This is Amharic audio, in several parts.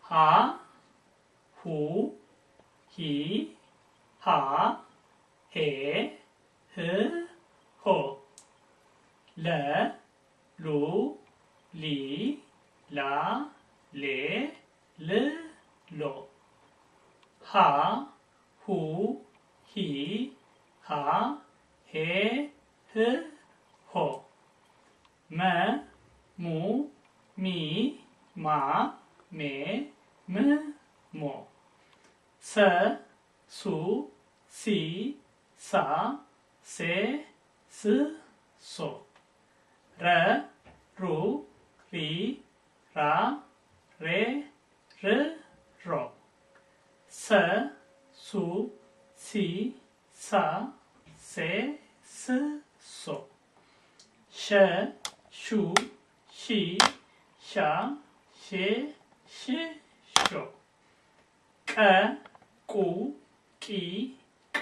ሃ ሁ ሂ ሃ ሄ ህ ሆ ለ ሉ ሊ ላ ሌ ል ሎ ሃ ሁ ሂ ሃ ሄ ህ ሆ መ ሙ ሚ ማ ሜ ም ሞ ሰ ሱ ሲ ሳ ሴ ስ ሶ ረ ሩ ሪ ራ ሬ ር ሮ ሰ ሱ ሲ ሳ ሴ ስ ሶ ሸ ሹ ሺ ሻ ሼ ሽ ሾ ቀ ቁ ቂ ቃ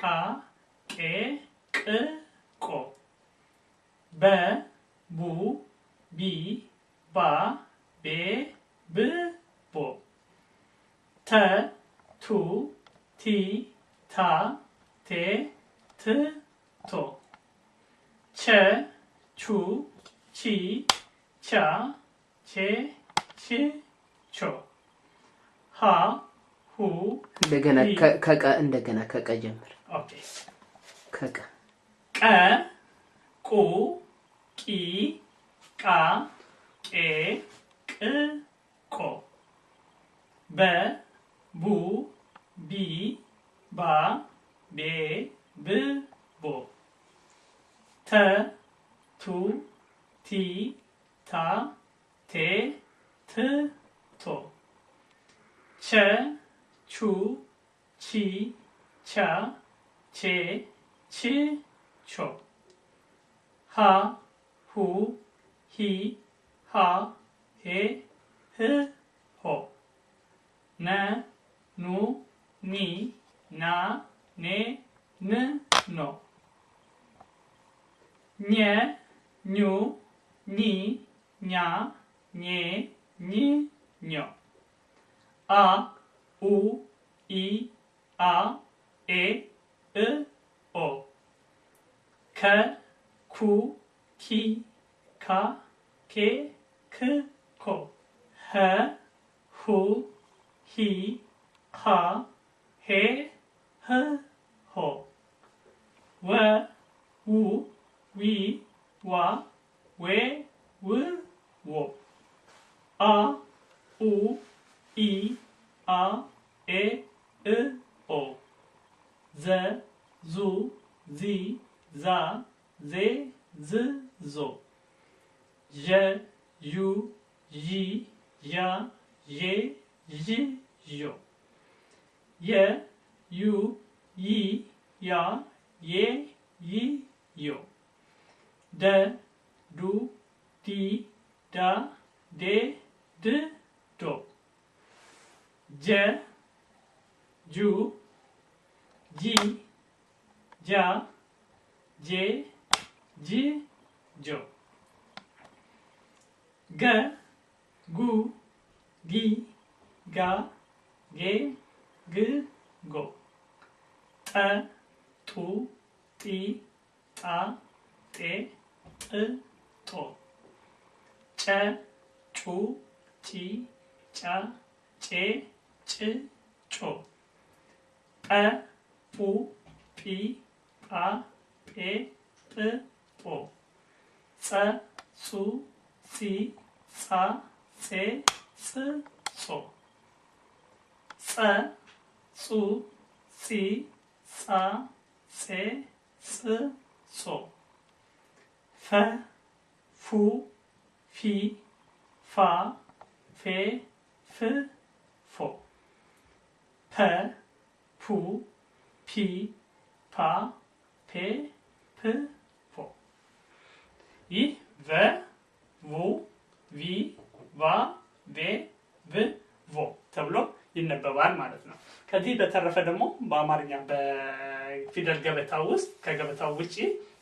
ቄ ቅ ቆ በ ቡ ቢ ባ ቤ ብ ቦ ተ ቱ ቲ ታ ቴ ት ቶ ቸ ቹ ቺ ቻ ቼ ቺ ቾ ሃ ሁ እንደገና ከቀ እንደገና ከቀ ጀምር። ኦኬ ከቀ ቀ ቁ ቂ ቃ ቄ ቅ ቆ በ ቡ ቢ ባ ቤ ብ ቦ ተ ቱ ቲ ታ ቴ ት ቶ ቸ ቹ ቺ ቻ ቼ ቺ ቾ ሃ ሁ ሂ ሃ ሄ ህ ሆ ነ ኑ ኒ ና ኔ ን ኖ ኘ ኙ ኒ ኛ ኜ ኝ ኞ አ ኡ ኢ አ ኤ እ ኦ ከ ኩ ኪ ካ ኬ ክ ኮ ኸ ሁ ሂ ሃ ሄ ህ ሆ ወ ው ዊ ዋ ዌ ው ዎ አ ኡ ኢ አ ኤ እ ኦ ዘ ዙ ዚ ዛ ዜ ዝ ዞ ዠ ዡ ዢ ዣ ዤ ዥ ዦ የ ዩ ይ ያ ዬ ይ ዮ ደ ዱ ዲ ዳ ዴ ድ ዶ ጀ ጁ ጂ ጃ ጄ ጂ ጆ ገ ጉ ጊ ጋ ጌ ግ ጎ ጠ ጡ ጢ ጣ ጤ ጥ ጦ ጨ ጩ ጪ ጫ ጬ ጭ ጮ ጰ ጱ ጲ ጳ ጴ ጵ ጶ ጸ ጹ ጺ ጻ ጼ ጽ ጾ ጸ ጹ ጺ ጻ ጼ ጽ ጾ ፈ ፉ ፊ ፋ ፌ ፍ ፎ ፐ ፑ ፒ ፓ ፔ ፕ ፎ ይህ ቨ ቡ ቪ ቫ ቬ ቭ ቮ ተብሎ ይነበባል ማለት ነው። ከዚህ በተረፈ ደግሞ በአማርኛ በፊደል ገበታ ውስጥ ከገበታው ውጪ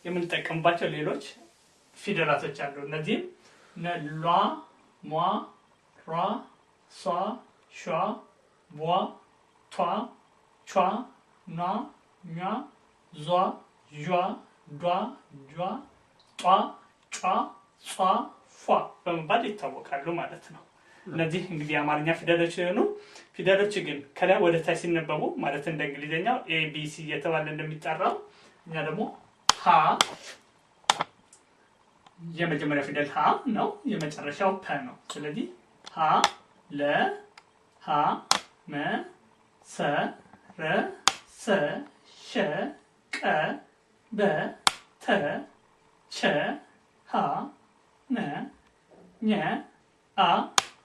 የምንጠቀምባቸው ሌሎች ፊደላቶች አሉ። እነዚህም ሏ፣ ሟ፣ ሯ፣ ሷ፣ ሿ ቧ ቷ ቿ ኗ ኟ ዟ ዣ ዷ ጇ ጧ ጯ ጿ ፏ በመባል ይታወቃሉ ማለት ነው። እነዚህ እንግዲህ የአማርኛ ፊደሎች ሲሆኑ ፊደሎች ግን ከላይ ወደ ታች ሲነበቡ ማለት እንደ እንግሊዘኛው ኤቢሲ እየተባለ እንደሚጠራው እኛ ደግሞ ሀ የመጀመሪያው ፊደል ሀ ነው፣ የመጨረሻው ፐ ነው። ስለዚህ ሀ ለ ሀ መ ሰ ረ ሰ ሸ ቀ በ ተ ቸ ሀ ነ ኘ አ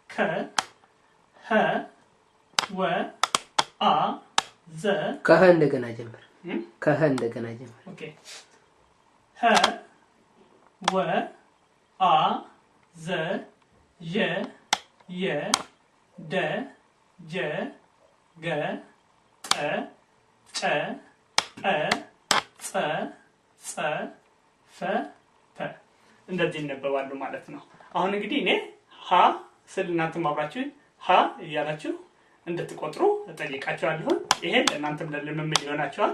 ከ ሀ ወ አ ዘ ከሀ እንደገና ጀምር። ከሀ እንደገና ጀምር። ኦኬ ሀ ወ አ ዘ የ የ ደ ጀ ገ ጠ ጨ ጰ ጸ ጸ ፈ ፐ እንደዚህ ይነበባሉ ማለት ነው። አሁን እንግዲህ እኔ ሀ ስል እናንተም አብራችሁኝ ሀ እያላችሁ እንድትቆጥሩ እጠይቃችኋለሁ። ይሄ ለእናንተም ለልምምድ ይሆናችኋል።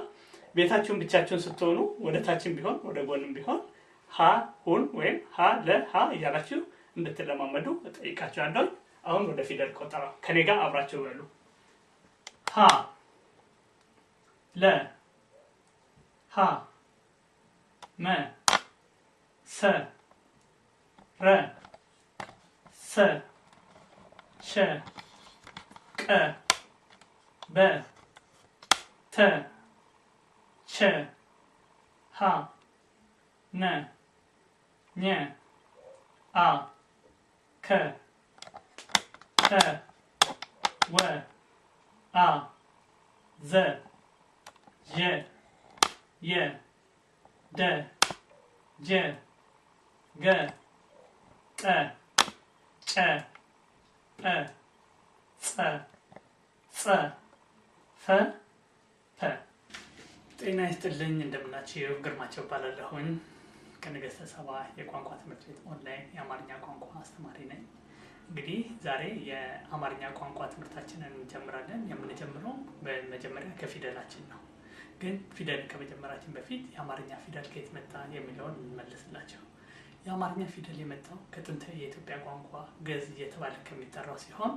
ቤታችሁን ብቻችሁን ስትሆኑ ወደ ታችም ቢሆን ወደ ጎንም ቢሆን ሀ ሁን ወይም ሀ ለሀ እያላችሁ እንድትለማመዱ እጠይቃችኋለሁ። አሁን ወደ ፊደል ቆጠራ ከኔ ጋር አብራችሁ በሉ። ሀ ለ ሀ መ ሰ ረ ሰ ሸ ቀ በ ተ ቸ ሀ ነ ኘ አ ከ ኸ ወ አ ዘ ዠ የ ደ ጀ ገ ጠ ጨ ጰ ጸ ጸ ፈ ፐ። ጤና ይስጥልኝ፣ እንደምናችሁ። ግርማቸው እባላለሁኝ ከነገስተ ሰባ የቋንቋ ትምህርት ቤት ኦንላይን የአማርኛ ቋንቋ አስተማሪ ነኝ። እንግዲህ ዛሬ የአማርኛ ቋንቋ ትምህርታችንን እንጀምራለን። የምንጀምረው በመጀመሪያ ከፊደላችን ነው። ግን ፊደል ከመጀመራችን በፊት የአማርኛ ፊደል ከየት መጣ የሚለውን እንመልስላቸው። የአማርኛ ፊደል የመጣው ከጥንታዊ የኢትዮጵያ ቋንቋ ግዕዝ እየተባለ ከሚጠራው ሲሆን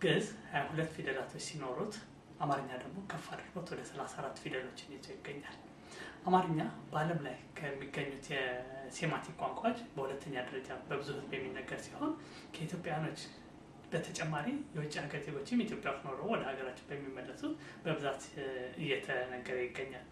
ግዕዝ 22 ፊደላቶች ሲኖሩት አማርኛ ደግሞ ከፍ አድርጎት ወደ 34 ፊደሎችን ይዞ ይገኛል። አማርኛ በዓለም ላይ ከሚገኙት የሴማቲክ ቋንቋዎች በሁለተኛ ደረጃ በብዙ ሕዝብ የሚነገር ሲሆን ከኢትዮጵያኖች በተጨማሪ የውጭ ሀገር ዜጎችም ኢትዮጵያ ውስጥ ኖረው ወደ ሀገራቸው በሚመለሱት በብዛት እየተነገረ ይገኛል።